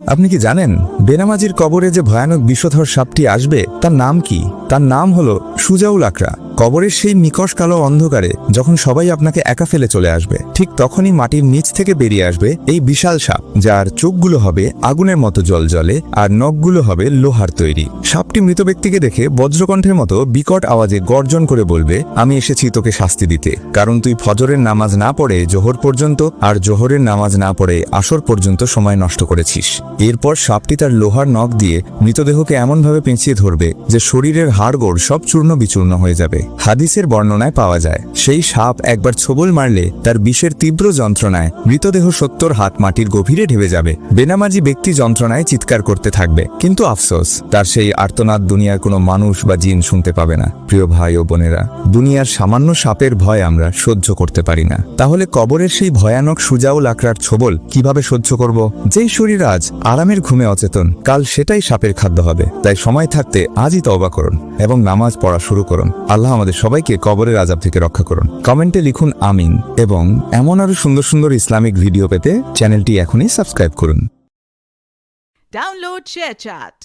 আপনি কি জানেন বেনামাজির কবরে যে ভয়ানক বিষধর সাপটি আসবে তার নাম কি? তার নাম হলো সুজাউল আকরা। কবরের সেই নিকষ কালো অন্ধকারে যখন সবাই আপনাকে একা ফেলে চলে আসবে, ঠিক তখনই মাটির নিচ থেকে বেরিয়ে আসবে এই বিশাল সাপ, যার চোখগুলো হবে আগুনের মতো জ্বলজ্বলে আর নখগুলো হবে লোহার তৈরি। সাপটি মৃত ব্যক্তিকে দেখে বজ্রকণ্ঠের মতো বিকট আওয়াজে গর্জন করে বলবে, আমি এসেছি তোকে শাস্তি দিতে, কারণ তুই ফজরের নামাজ না পড়ে জোহর পর্যন্ত আর জোহরের নামাজ না পড়ে আসর পর্যন্ত সময় নষ্ট করেছিস। এরপর সাপটি তার লোহার নখ দিয়ে মৃতদেহকে এমনভাবে পেঁচিয়ে ধরবে যে শরীরের হাড়গোড় সব চূর্ণ বিচূর্ণ হয়ে যাবে। হাদিসের বর্ণনায় পাওয়া যায়, সেই সাপ একবার ছোবল মারলে তার বিষের তীব্র যন্ত্রণায় মৃতদেহ 70 হাত মাটির গভীরে ঢেবে যাবে। বেনামাজি ব্যক্তি যন্ত্রণায় চিৎকার করতে থাকবে, কিন্তু আফসোস, তার সেই আর্তনাদ দুনিয়ার কোনো মানুষ বা জিন শুনতে পাবে না। প্রিয় ভাই ও বোনেরা, দুনিয়ার সামান্য সাপের ভয় আমরা সহ্য করতে পারি না, তাহলে কবরের সেই ভয়ানক সুজাউল আকরার ছোবল কিভাবে সহ্য করব? যেই শরীর আজ আরামের ঘুমে অচেতন, কাল সেটাই সাপের খাদ্য হবে। তাই সময় থাকতে আজই তওবা করুন এবং নামাজ পড়া শুরু করুন। আল্লাহ আমাদের সবাইকে কবরের আযাব থেকে রক্ষা করুন। কমেন্টে লিখুন আমিন, এবং এমন আরো সুন্দর সুন্দর ইসলামিক ভিডিও পেতে চ্যানেলটি এখনই সাবস্ক্রাইব করুন। Download ShareChat.